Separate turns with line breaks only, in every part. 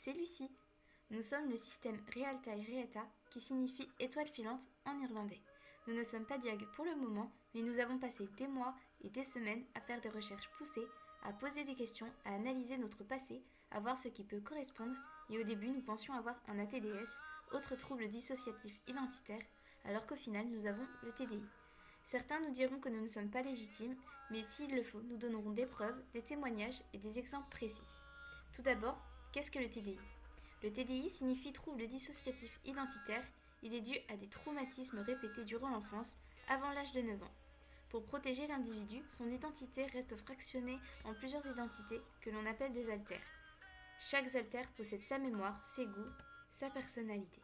c'est Lucie. Nous sommes le système Realtai Reata, qui signifie étoile filante en irlandais. Nous ne sommes pas diag pour le moment, mais nous avons passé des mois et des semaines à faire des recherches poussées, à poser des questions, à analyser notre passé, à voir ce qui peut correspondre, et au début nous pensions avoir un ATDS, autre trouble dissociatif identitaire, alors qu'au final nous avons le TDI. Certains nous diront que nous ne sommes pas légitimes, mais s'il le faut, nous donnerons des preuves, des témoignages et des exemples précis. Tout d'abord, qu'est-ce que le TDI ? Le TDI signifie trouble dissociatif identitaire. Il est dû à des traumatismes répétés durant l'enfance, avant l'âge de 9 ans. Pour protéger l'individu, son identité reste fractionnée en plusieurs identités que l'on appelle des alters. Chaque alter possède sa mémoire, ses goûts, sa personnalité.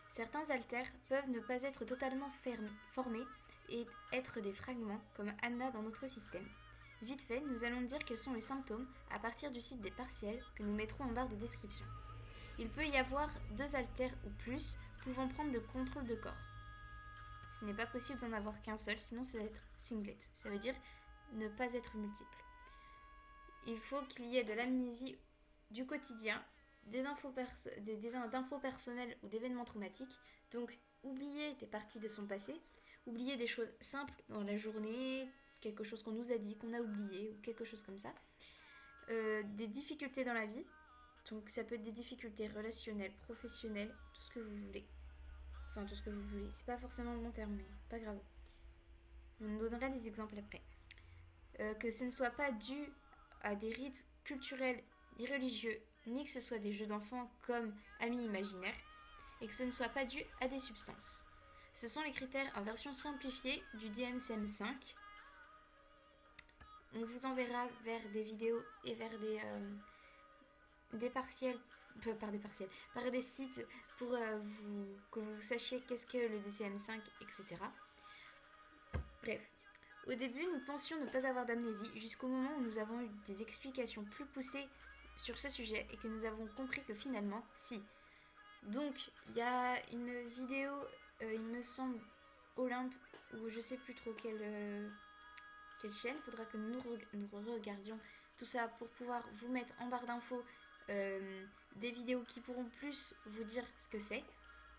Certains alters peuvent ne pas être totalement formés et être des fragments, comme Anna dans notre système. Vite fait, nous allons dire quels sont les symptômes à partir du site des partiels que nous mettrons en barre de description. Il peut y avoir 2 alters ou plus pouvant prendre le contrôle de corps. Ce n'est pas possible d'en avoir qu'un seul, sinon ça va être singlet. Ça veut dire ne pas être multiple. Il faut qu'il y ait de l'amnésie du quotidien, des infos personnelles ou d'événements traumatiques. Donc, oublier des parties de son passé, oublier des choses simples dans la journée, quelque chose qu'on nous a dit, qu'on a oublié, ou quelque chose comme ça. Des difficultés dans la vie, donc ça peut être des difficultés relationnelles, professionnelles, tout ce que vous voulez. Enfin, tout ce que vous voulez. C'est pas forcément le bon terme, mais pas grave. On donnera des exemples après. Que ce ne soit pas dû à des rites culturels ni religieux, ni que ce soit des jeux d'enfants comme Amis imaginaires, et que ce ne soit pas dû à des substances. Ce sont les critères en version simplifiée du DSM-5. On vous enverra vers des vidéos et vers des partiels, par des sites pour que vous sachiez qu'est-ce que le DSM-5, etc. Bref, au début, nous pensions ne pas avoir d'amnésie jusqu'au moment où nous avons eu des explications plus poussées sur ce sujet et que nous avons compris que finalement, si. Donc, il y a une vidéo, il me semble, Olympe, ou je sais plus trop quelle chaîne, il faudra que nous regardions tout ça pour pouvoir vous mettre en barre d'infos des vidéos qui pourront plus vous dire ce que c'est.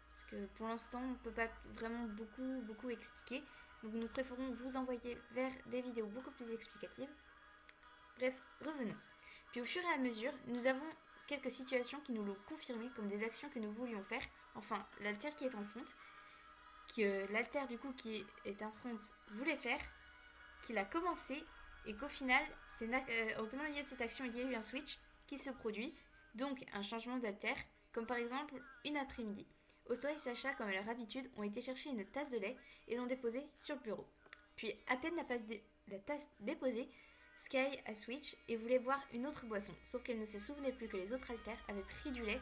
Parce que pour l'instant, on ne peut pas vraiment beaucoup expliquer. Donc nous préférons vous envoyer vers des vidéos beaucoup plus explicatives. Bref, revenons. Puis au fur et à mesure, nous avons quelques situations qui nous l'ont confirmé comme des actions que nous voulions faire. Enfin, l'alter qui est en front, que l'alter du coup qui est en front voulait faire, qu'il a commencé et qu'au final, au plein milieu de cette action, il y a eu un switch qui se produit, donc un changement d'alter, comme par exemple une après-midi. Oso et Sacha, comme à leur habitude, ont été chercher une tasse de lait et l'ont déposée sur le bureau. Puis, à peine la tasse déposée, Sky a switch et voulait boire une autre boisson, sauf qu'elle ne se souvenait plus que les autres alters avaient pris du lait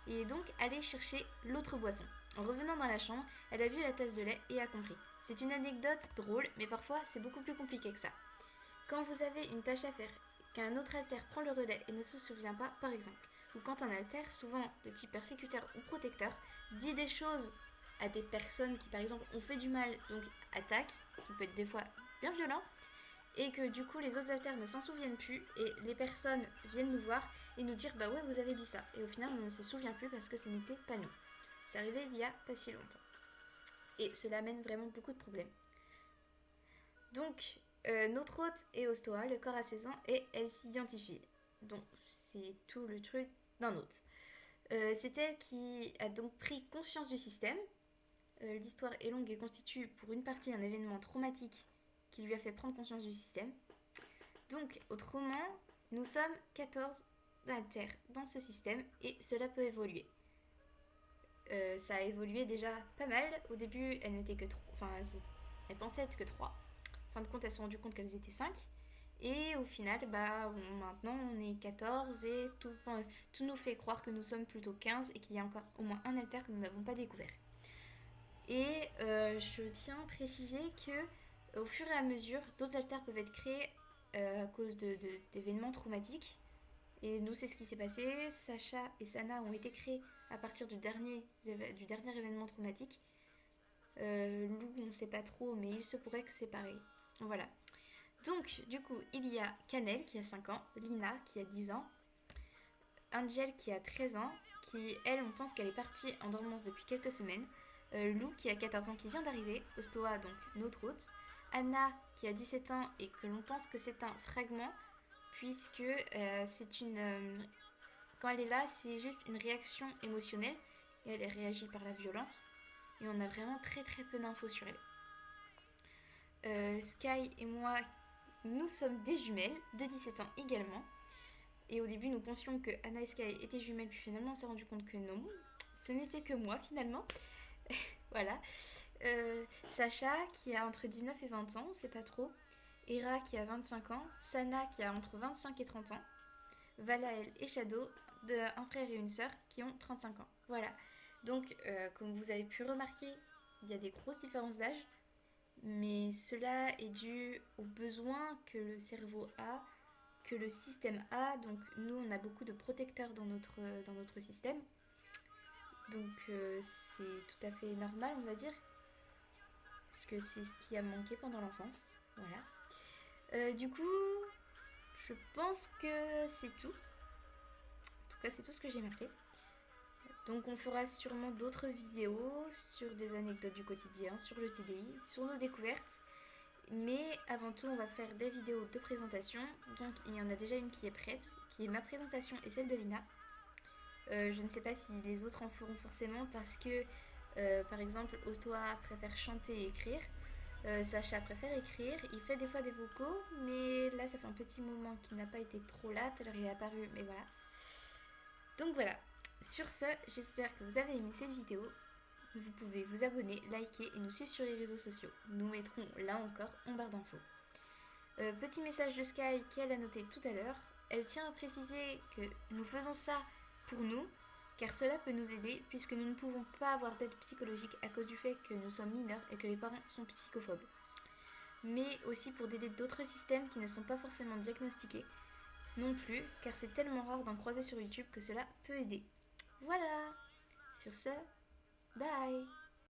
et est donc allée chercher l'autre boisson. En revenant dans la chambre, elle a vu la tasse de lait et a compris. C'est une anecdote drôle, mais parfois c'est beaucoup plus compliqué que ça. Quand vous avez une tâche à faire, qu'un autre alter prend le relais et ne se souvient pas, par exemple, ou quand un alter, souvent de type persécuteur ou protecteur, dit des choses à des personnes qui par exemple ont fait du mal, donc attaque, qui peut être des fois bien violent, et que du coup les autres alters ne s'en souviennent plus, et les personnes viennent nous voir et nous dire bah ouais vous avez dit ça, et au final on ne se souvient plus parce que ce n'était pas nous. C'est arrivé il y a pas si longtemps. Et cela amène vraiment beaucoup de problèmes. Donc, notre hôte est au Stoa, le corps a 16 ans, et elle s'identifie. Donc, c'est tout le truc d'un hôte. C'est elle qui a donc pris conscience du système. L'histoire est longue et constitue pour une partie un événement traumatique qui lui a fait prendre conscience du système. Donc, autrement, nous sommes 14 alters dans ce système et cela peut évoluer. Ça a évolué déjà pas mal. Au début, elles n'étaient que 3. Enfin, elles pensaient être que 3. En fin de compte, elles se sont rendues compte qu'elles étaient 5. Et au final, maintenant, on est 14 et tout nous fait croire que nous sommes plutôt 15 et qu'il y a encore au moins un alter que nous n'avons pas découvert. Et je tiens à préciser que au fur et à mesure, d'autres alters peuvent être créés à cause d'événements traumatiques. Et nous, c'est ce qui s'est passé. Sacha et Sana ont été créés à partir du dernier événement traumatique. Lou, on ne sait pas trop, mais il se pourrait que c'est pareil. Voilà. Donc, du coup, il y a Canel qui a 5 ans, Lina qui a 10 ans, Angel qui a 13 ans, qui, elle, on pense qu'elle est partie en dormance depuis quelques semaines, Lou qui a 14 ans qui vient d'arriver, Ostoa, donc notre hôte, Anna qui a 17 ans et que l'on pense que c'est un fragment, puisque c'est une... quand elle est là, c'est juste une réaction émotionnelle, et elle réagit par la violence, et on a vraiment très très peu d'infos sur elle. Sky et moi, nous sommes des jumelles de 17 ans également. Et au début, nous pensions que Anna et Sky étaient jumelles, puis finalement, on s'est rendu compte que non, ce n'était que moi finalement. Voilà. Sacha qui a entre 19 et 20 ans, on sait pas trop. Hera qui a 25 ans. Sana qui a entre 25 et 30 ans. Valael et Shadow, un frère et une sœur qui ont 35 ans. Voilà. Donc, comme vous avez pu remarquer, il y a des grosses différences d'âge. Mais cela est dû aux besoins que le cerveau a, que le système a. Donc nous, on a beaucoup de protecteurs dans notre système. Donc c'est tout à fait normal, on va dire. Parce que c'est ce qui a manqué pendant l'enfance. Voilà. Du coup, je pense que c'est tout. En tout cas, c'est tout ce que j'ai marqué. Donc on fera sûrement d'autres vidéos sur des anecdotes du quotidien, sur le TDI, sur nos découvertes. Mais avant tout, on va faire des vidéos de présentation. Donc il y en a déjà une qui est prête, qui est ma présentation et celle de Lina. Je ne sais pas si les autres en feront forcément parce que, par exemple, Ostoa préfère chanter et écrire. Sacha préfère écrire. Il fait des fois des vocaux, mais là, ça fait un petit moment qu'il n'a pas été trop là. Tout à l'heure, il est apparu, mais voilà. Donc voilà. Sur ce, j'espère que vous avez aimé cette vidéo. Vous pouvez vous abonner, liker et nous suivre sur les réseaux sociaux. Nous mettrons là encore en barre d'infos. Petit message de Sky qu'elle a noté tout à l'heure. Elle tient à préciser que nous faisons ça pour nous, car cela peut nous aider puisque nous ne pouvons pas avoir d'aide psychologique à cause du fait que nous sommes mineurs et que les parents sont psychophobes. Mais aussi pour aider d'autres systèmes qui ne sont pas forcément diagnostiqués non plus, car c'est tellement rare d'en croiser sur YouTube que cela peut aider. Voilà. Sur ce, bye.